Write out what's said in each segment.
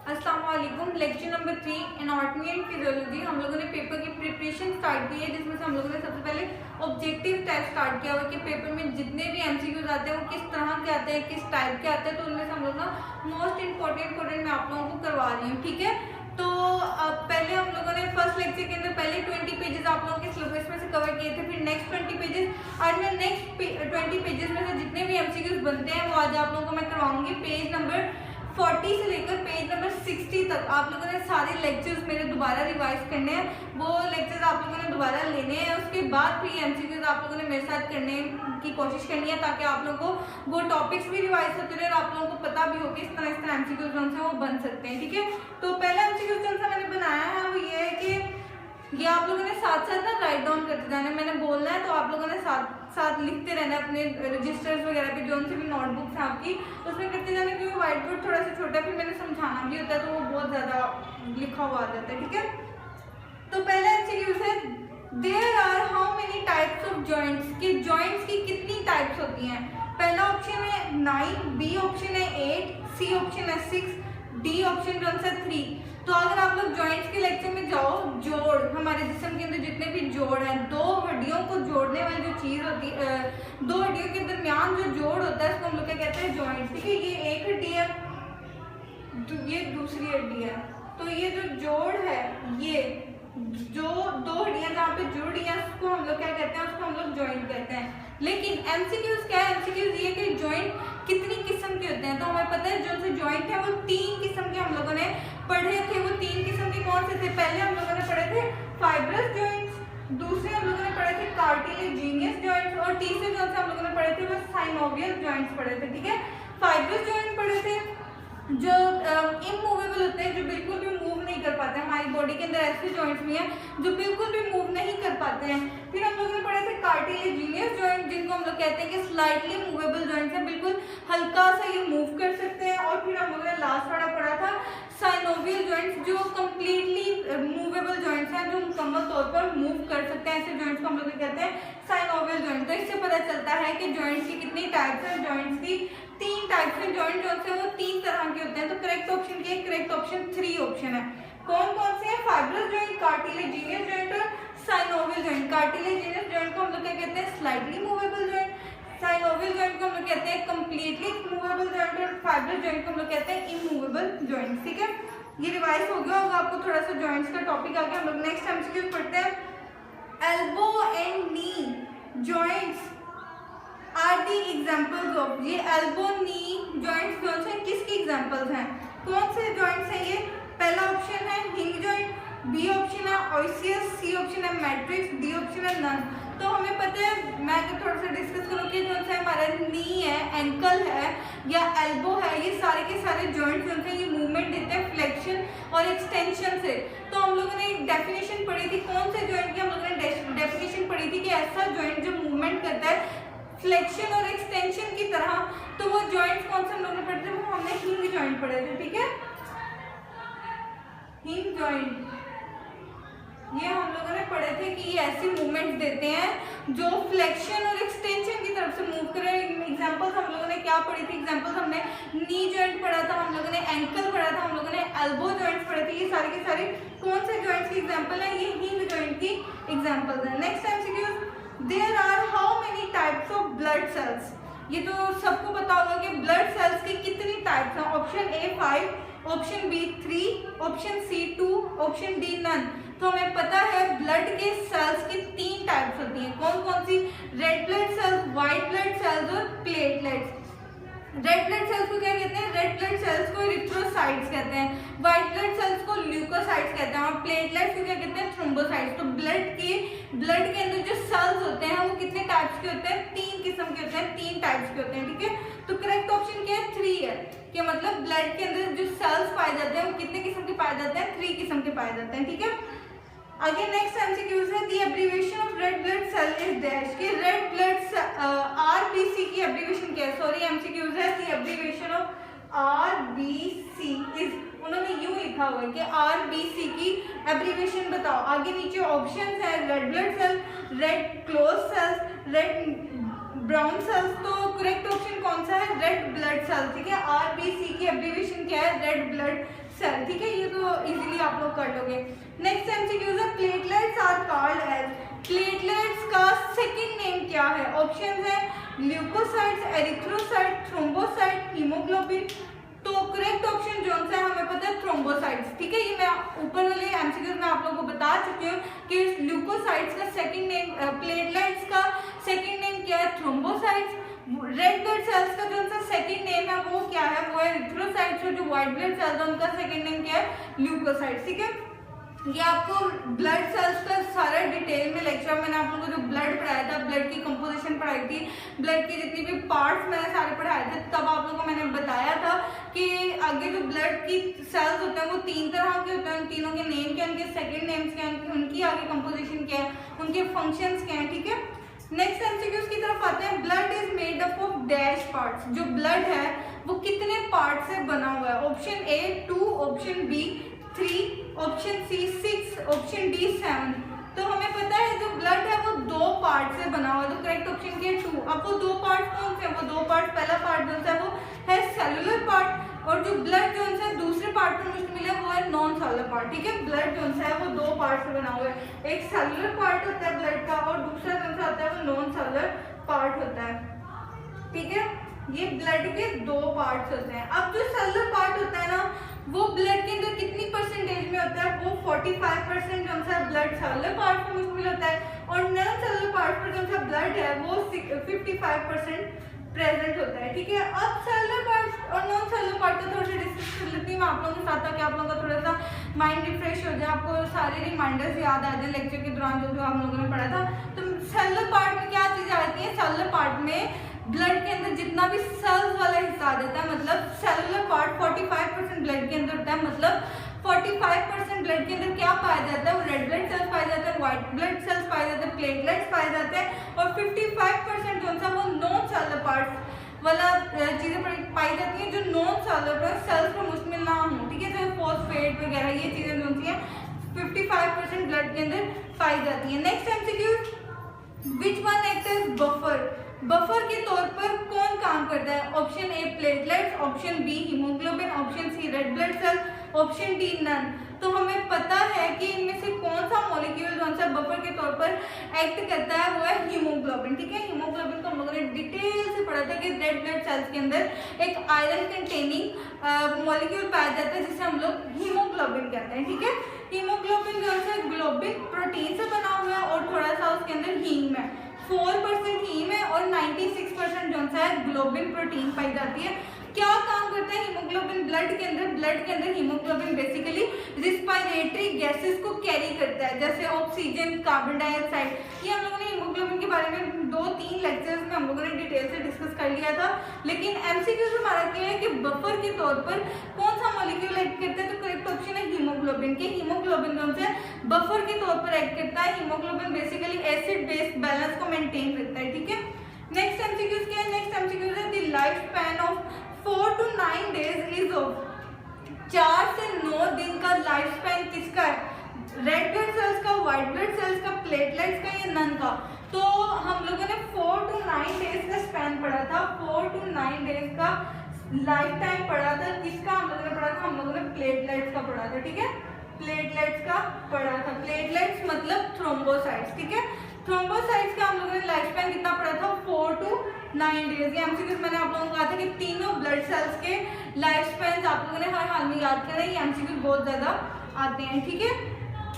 अस्सलाम वालेकुम। Lecture number 3 anatomy and physiology. हम लोगों ने पेपर की प्रिपरेशन स्टार्ट की है, जिसमें से हम लोगों ने सबसे पहले ऑब्जेक्टिव टाइप स्टार्ट किया हुआ कि पेपर में जितने भी एमसीक्यूज आते हैं वो किस तरह के आते हैं, किस टाइप के आते हैं। तो उनमें से हम लोग ना मोस्ट इंपॉर्टेंट मैं आप लोगों को करवा रही हूँ, ठीक है। तो पहले हम लोगों ने फर्स्ट लेक्चर के अंदर पहले 20 पेजेस आप लोगों के सिलेबस में से कवर किए थे, फिर नेक्स्ट 20 पेजेस। आज मैं नेक्स्ट 20 पेजेस में से जितने भी एमसीक्यूज बनते हैं वो आज आप लोगों को मैं करवाऊंगी। पेज नंबर 40 से लेकर पेज नंबर 60 तक आप लोगों ने सारे लेक्चर्स मेरे दोबारा रिवाइज करने हैं, वो लेक्चर्स आप लोगों ने दोबारा लेने हैं। उसके बाद फिर एमसीक्यूज आप लोगों ने मेरे साथ करने की कोशिश करनी है, ताकि आप लोगों को वो टॉपिक्स भी रिवाइज होते रहे और आप लोगों को पता भी हो कि इस तरह एमसीक्यूज कौन से वो बन सकते हैं, ठीक है। तो पहला एमसीक्यूज कौन सा मैंने बनाया है वो ये है कि ये आप लोगों ने साथ साथ ना राइट डाउन करते जाना है। मैंने बोलना है तो आप लोगों ने साथ साथ लिखते रहना है अपने रजिस्टर्स वगैरह पे, जो उनसे भी नोटबुक्स हैं आपकी, उसमें करते जाना, क्योंकि व्हाइट बोर्ड थोड़ा सा छोटा है, फिर मैंने समझाना भी होता है तो वो बहुत ज़्यादा लिखा हुआ आ जाता है, ठीक है। तो पहला एमसीक्यूज है, there are how many types of joints, कि जॉइंट्स की कितनी टाइप्स होती हैं। पहला ऑप्शन है 9, बी ऑप्शन है 8, सी ऑप्शन है 6, डी ऑप्शन कौन सा 3। तो अगर आप लोग जॉइंट्स के लेक्चर में जाओ, जोड़ हमारे जिस्म के अंदर जितने भी जोड़ हैं, दो हड्डियों को जोड़ने वाली जो चीज़ होती है, दो हड्डियों के दरमियान जो जोड़ होता है उसको हम लोग क्या कहते हैं, जॉइंट, ठीक है। ये एक हड्डी है, ये दूसरी हड्डी है, तो ये जो जोड़ है, ये जो दो हड्डियां जहाँ पे जुड़ रही हैं उसको हम लोग क्या कहते हैं, उसको हम लोग जॉइंट कहते हैं। लेकिन एमसीक्यूज क्या है, एमसीक्यूज ये कि जॉइंट कितनी किस्म के होते हैं। तो हमें पता है जो से जॉइंट है वो 3 किस्म के हम लोगों ने पढ़े थे। वो 3 किस्म के कौन से थे? पहले हम लोगों ने पढ़े थे फाइब्रस जॉइंट्स, दूसरे हम लोगों ने पढ़े थे कार्टिलेजिनियस जॉइंट्स, और तीसरे जो हम लोगों ने पढ़े थे वो साइनोवियल जॉइंट्स पढ़े थे, ठीक है। फाइब्रस जॉइंट पढ़े थे जो इमूवेबल होते हैं, जो बिल्कुल भी मूव नहीं कर पाते हैं। हमारी बॉडी के अंदर ऐसे जॉइंट्स भी हैं जो बिल्कुल भी मूव नहीं कर पाते हैं। फिर हम लोगों ने पढ़े थे कार्टिलेजिनियस जॉइंट, जिनको हम लोग कहते हैं कि स्लाइटली मूवेबल जॉइंट्स हैं, बिल्कुल हल्का सा ये मूव कर सकते हैं। और फिर हम लोगों ने लास्ट वाला पढ़ा था साइनोवियल जॉइंट्स, जो कम्प्लीटली मूवेबल जॉइंट्स हैं, जो मुकम्मल तौर पर मूव कर सकते हैं। ऐसे जॉइंट्स को हम लोग कहते हैं साइनोवियल जॉइंट। तो इससे पता चलता है कि जॉइंट्स की कितनी टाइप्स हैं। जॉइंट्स की 3 टाइप्स के जॉइंट जो है वो 3 तरह के होते हैं। तो करेक्ट ऑप्शन क्या है? करेक्ट ऑप्शन 3 ऑप्शन है। कौन कौन से हैं? फाइब्रस जॉइंट, कार्टिलेजिनियस जॉइंट और साइनोवियल जॉइंट। कार्टिलेजिनियस जॉइंट को हम लोग क्या कहते हैं? Slightly movable joint. Synovial joint को हम लोग कहते हैं कंप्लीटली मूवेबल जॉइंट, और फाइब्रस जॉइंट को हम लोग कहते हैं इमूवेबल जॉइंट, ठीक है। ये रिवाइज हो गया होगा आपको थोड़ा सा जॉइंट्स का टॉपिक आ गया। हम लोग नेक्स्ट एमसीक्यू पढ़ते हैं। Elbow and knee joints are the examples of. ये एल्बो नी जॉइंट्स कौन से, किसकी एग्जाम्पल्स हैं? कौन से जॉइंट्स हैं ये? पहला ऑप्शन है हिंग जॉइंट, बी ऑप्शन है ऑसियस, सी ऑप्शन है मैट्रिक्स, डी ऑप्शन है नन। तो हमें पता है, मैं अगर थोड़ा सा डिस्कस करूँ कि कौन सा हमारा नी है, एंकल है या एल्बो है, ये सारे के सारे जॉइंट्स कौन से, ये मूवमेंट देते हैं फ्लेक्शन और एक्सटेंशन से। तो हम लोगों ने एक डेफिनेशन पढ़ी थी, कौन से जॉइंट की हम लोगों ने डेफिनेशन पढ़ी थी कि ऐसा जॉइंट जो मूवमेंट करता है फ्लेक्शन और एक्सटेंशन की तरह। तो वो जॉइंट्स कौन से हम लोगों ने पढ़े थे? वो हमने हिंग जॉइंट पढ़े थे, ठीक है। हिंग जॉइंट ये हम लोगों ने पढ़े थे कि ये ऐसी मूवमेंट्स देते हैं जो फ्लेक्शन और एक्सटेंशन की तरफ से मूव करें। एग्जांपल्स हम लोगों ने क्या पढ़ी थी? एग्जांपल्स हमने नी जॉइंट पढ़ा था, हम लोगों ने एंकल पढ़ा था, हम लोगों ने एल्बो जॉइंट्स पढ़े थे। ये सारे के सारे कौन से जॉइंट्स की एग्जाम्पल है? ये हिंग जॉइंट की एग्जाम्पल्स है। Next MCQ, there are how many types of blood cells. ये तो सबको पता होगा कि ब्लड सेल्स की कितनी टाइप्स हैं। Option A 5, option B 3, option C 2, option D none. तो हमें पता है ब्लड के सेल्स की 3 टाइप्स होती हैं। कौन कौन सी? Red blood cells, white blood cells और प्लेटलेट्स। रेड ब्लड सेल्स को क्या कहते हैं? रेड ब्लड सेल्स को इरिथ्रोसाइट्स कहते हैं, व्हाइट ब्लड सेल्स को ल्यूकोसाइट्स कहते हैं, और प्लेटलेट्स को क्या कहते हैं? थ्रोम्बोसाइट्स। तो ब्लड के अंदर जो सेल्स होते हैं वो कितने टाइप्स के होते हैं? 3 किस्म के होते हैं, 3 टाइप्स के होते हैं, ठीक है। तो करेक्ट ऑप्शन क्या है? 3 है, कि मतलब ब्लड के अंदर जो सेल्स पाए जाते हैं वो कितने किस्म के पाए जाते हैं? 3 किस्म के पाए जाते हैं, ठीक है। आगे नेक्स्ट एमसीक्यूज है, the abbreviation of red blood cell is dash. कि रेड ब्लड आरबीसी की एब्रीविएशन क्या है? सॉरी, एमसीक्यूज है the abbreviation of RBC is, उन्होंने यूं लिखा हुआ है कि आरबीसी की एब्रीविएशन बताओ। आगे नीचे ऑप्शंस है, red blood cell, red close cells, red brown cells. तो करेक्ट ऑप्शन कौन सा है? रेड ब्लड सेल, ठीक है। आरबीसी की एब्रीविएशन क्या है? Red blood cell. सेल, ठीक है, ये तो इजीली आप लोग कर लोगे। नेक्स्ट एमसीक्यूज है platelets are called as, platelets का सेकंड नेम क्या है? ऑप्शंस है ल्यूकोसाइट्स, एरिथ्रोसाइट, थ्रोम्बोसाइट, हीमोग्लोबिन। तो करेक्ट ऑप्शन जो है हमें पता है थ्रोम्बोसाइट्स, ठीक है, ये मैं ऊपर वाले एमसीक्यूज में आप लोगों को बता चुकी हूँ कि ल्यूकोसाइट्स का सेकंड नेम, प्लेटलेट्स का सेकंड नेम क्या है? थ्रोम्बोसाइट्स। रेड ब्लड सेल्स का जो उनका सेकंड नेम है वो क्या है? वो है एरिथ्रोसाइट्स। और जो व्हाइट ब्लड सेल्स है उनका सेकंड नेम क्या है? ल्यूकोसाइट्स, ठीक है। ये आपको ब्लड सेल्स का सारा डिटेल में लेक्चर मैंने आप लोगों को जो ब्लड पढ़ाया था, ब्लड की कंपोजिशन पढ़ाई थी, ब्लड के जितनी भी पार्ट्स मैंने सारे पढ़ाए थे, तब आप लोगों को मैंने बताया था कि आगे जो ब्लड की सेल्स होते हैं वो 3 तरह के होते हैं, उन तीनों के नेम क्या है, उनके सेकंड नेम्स क्या है, उनकी आगे कंपोजिशन क्या है, उनके फंक्शंस क्या है, ठीक है। नेक्स्ट एमसीक्यूज की तरफ आते हैं। Blood is made up of dash parts, जो ब्लड है वो कितने पार्ट से बना हुआ है? Option A 2, option B 3, option C 6, option D 7। तो हमें पता है जो ब्लड है वो 2 पार्ट से बना हुआ है, तो करेक्ट ऑप्शन क्या है 2। अब वो 2 पार्ट कौन से? वो 2 पार्ट, पहला पार्ट जो है वो है सेलुलर पार्ट, और जो ब्लड जो है दूसरे पार्ट में मुझे मिला वो है नॉन सेलुलर पार्ट, ठीक है। ब्लड जो है वो 2 पार्ट से बना हुआ है, एक सेलुलर पार्ट होता है ब्लड का और दूसरा जो होता है वो नॉन सेलुलर पार्ट होता है, ठीक है। ये ब्लड के 2 पार्ट्स होते हैं। अब जो सेलुलर पार्ट होता है ना वो ब्लड के अंदर कितनी परसेंटेज में होता है? वो 45% जो है ब्लड सेलुलर पार्ट में मुश्किल होता है, और नॉन सेलुलर पार्ट पर जो है ब्लड है वो 55% प्रेजेंट होता है, ठीक है। अब सेलुलर पार्ट और नॉन सेलुलर पार्ट का थोड़ा सा डिस्कस कर लेती हूँ मैं आप लोगों के साथ, ताकि आप लोगों का थोड़ा सा माइंड रिफ्रेश हो जाए, आपको सारे रिमाइंडर्स याद आ जाए लेक्चर के दौरान जो हम लोगों ने पढ़ा था। तो सेलुलर पार्ट में क्या चीज़ आती है? सेलुलर पार्ट में ब्लड के अंदर जितना भी सेल्स वाला हिस्सा आ जाता है, मतलब सेलुलर पार्ट 45% ब्लड के अंदर होता है, मतलब 45% ब्लड के अंदर क्या पाया जाता है? वो रेड ब्लड सेल्स पाए जाते हैं, व्हाइट ब्लड सेल्स पाए जाते हैं, प्लेटलेट्स पाए जाते हैं, और 55% जो है वो नॉन सेलुलर पार्ट वाला चीज़ें पाई जाती हैं, जो नॉन सेलुलर सेल्स पर मुश्तमिल ना हो, ठीक है। जो फॉस्फेट वगैरह ये चीज़ें जो होती हैं 55% ब्लड के अंदर पाई जाती हैं। Next MCQ, which one act as buffer, buffer के तौर पर कौन काम करता है? Option A platelets, option B haemoglobin, option C red blood cell, option D none. तो हमें पता है कि इनमें से कौन सा मॉलिक्यूल जो है बफर के तौर पर एक्ट करता है वो है हीमोग्लोबिन, ठीक है। हीमोग्लोबिन को हम लोगों ने डिटेल से पढ़ा था कि रेड ब्लड सेल्स के अंदर एक आयरन कंटेनिंग मॉलिक्यूल पाया जाता है जिसे हम लोग हीमोग्लोबिन कहते हैं, ठीक है। हीमोग्लोबिन जो है ग्लोबिन प्रोटीन से बना हुआ है और थोड़ा सा उसके अंदर हीम है, 4% हीम है और 96% जो है ग्लोबिन प्रोटीन पाई जाती है। क्या काम करता है हीमोग्लोबिन ब्लड के अंदर? ब्लड के अंदर हीमोग्लोबिन बेसिकली रिस्पायरेटरी गैसेस को कैरी करता है, जैसे ऑक्सीजन, कार्बन डाइऑक्साइड। ये हम लोगों ने हीमोग्लोबिन के बारे में 2-3 लेक्चर्स में हम लोगों ने डिटेल से डिस्कस कर लिया था, लेकिन एमसीक्यूज हमारा क्या है कि बफर के तौर पर कौन सा मॉलिक्यूल एक्ट करता है? तो करेक्ट ऑप्शन है हीमोग्लोबिन के। हीमोग्लोबिन जो है बफर के तौर पर एक्ट करता है। Haemoglobin basically acid base balance को मेंटेन करता है, ठीक है। नेक्स्ट एमसीक्यूज क्या है? नेक्स्ट एमसीक्यूज है the life span of 4 to 9 days is of, 4 से 9 दिन का लाइफ स्पैन किसका है? रेड ब्लड सेल्स का, व्हाइट ब्लड सेल्स का, प्लेटलेट्स का या नन का? तो हम लोगों ने 4 to 9 डेज का स्पैन पढ़ा था, 4 to 9 डेज का लाइफ टाइम पढ़ा था। किसका हम लोगों ने पढ़ा था? हम लोगों ने प्लेटलेट्स का पढ़ा था, ठीक है। प्लेटलेट्स का पढ़ा था, प्लेटलेट्स मतलब थ्रोम्बोसाइट्स, ठीक है। थ्रोम्बोसाइट्स का हम लोगों ने लाइफ स्पैन कितना पढ़ा था? 4 to 9 डेज। ये एमसीक्यूज मैंने आप लोगों को कहा था कि तीनों ब्लड सेल्स के लाइफ स्पैन आप लोगों ने हर हाल में याद करें, ये एमसीक्यूज बहुत ज्यादा आते हैं, ठीक है।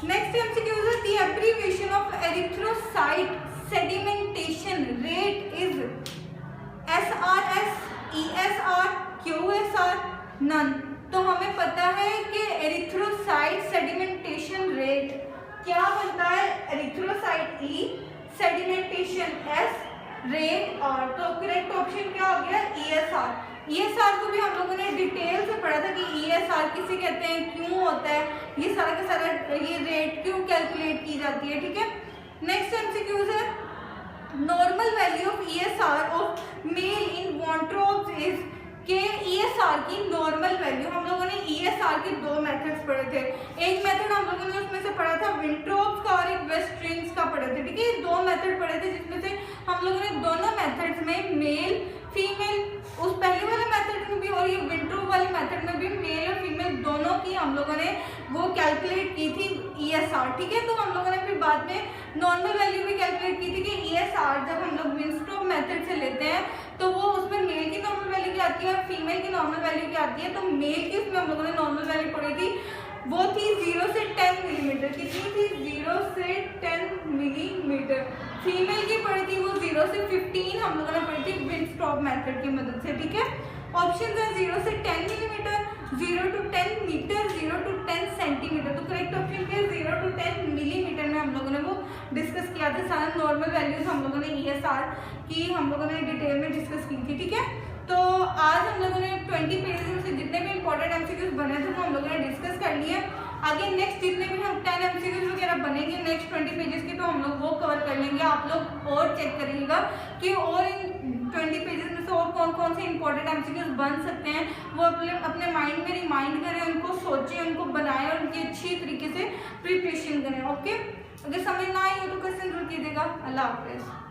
नेक्स्ट एमसीक्यूज है the abbreviation of erythrocyte sedimentation rate is SRS, ESR, QSR, नन। तो हमें पता है कि एरिथ्रोसाइट सेडिमेंटेशन रेट क्या बनता है? Erythrocyte E, sedimentation S, rate R। तो करेक्ट ऑप्शन क्या हो गया? ESR। ESR को भी हम लोगों ने डिटेल से पढ़ा था कि ESR किसे कहते हैं, क्यों होता है, ये सारा का सारा ये रेट क्यों कैलकुलेट की जाती है, ठीक है। नेक्स्ट एमसीक्यूज है normal value of ESR of male in Wintrobe's is, के ESR की नॉर्मल वैल्यू। हम लोगों ने ESR के 2 मेथड्स पढ़े थे। एक मेथड हम लोगों ने उसमें से पढ़ा था विंट्रोब्स का और एक वेस्ट्रिंग्स का पढ़े थे, ठीक है। 2 मेथड पढ़े थे जिसमें से हम लोगों ने दोनों मेथड्स में मेल फीमेल, उस पहले वाले मेथड में भी और ये विंट्रोब वाले मेथड में भी मेल और फीमेल दोनों की थी, हम लोगों ने वो कैलकुलेट की थी ESR, ठीक है। तो हम लोगों ने फिर बाद में नॉर्मल वैल्यू भी कैलकुलेट की थी कि ESR जब हम लोग विंस्ट्रोक मेथड से लेते हैं तो वो उसमें मेल की नॉर्मल वैल्यू क्या आती है और फीमेल की नॉर्मल वैल्यू क्या आती है। तो मेल की उसमें हम लोगों ने नॉर्मल वैल्यू पढ़ी थी, वो थी 0 से 10 मिलीमीटर। कितनी थी? 0 से 10 मिलीमीटर। फीमेल की पड़ी थी वो 0 से 15 हम लोगों ने पढ़ी थी विंस्ट्रोक मेथड की मदद से, ठीक है। ऑप्शन है 0 से 10 millimetre, 0 to 10 metre, 0 to 10 centimetre. तो करेक्ट ऑप्शन क्या है? 0 to 10 मिलीमीटर में हम लोगों ने वो डिस्कस किया था। सारा नॉर्मल वैल्यूज हम लोगों ने ESR की हम लोगों ने डिटेल में डिस्कस की थी, ठीक है। तो आज हम लोगों ने 20 पेजेस में से जितने भी इंपॉर्टेंट MCQs बने थे वो हम लोगों ने डिस्कस कर लिए। आगे नेक्स्ट जितने भी हम 10 MCQs वगैरह बनेंगे नेक्स्ट 20 पेजेस के, तो हम लोग वो कवर कर लेंगे। आप लोग और चेक करिएगा कि और इन 20 पेजेस में से और कौन कौन से इंपॉर्टेंट MCQs बन सकते हैं, वो अपने माइंड में रिमाइंड करें, उनको सोचें, उनको बनाएं और उनकी अच्छी तरीके से प्रिपरेशन करें। ओके, अगर समझ ना आई हो तो क्वेश्चन जरूर कीजिएगा। अल्लाह हाफिज़।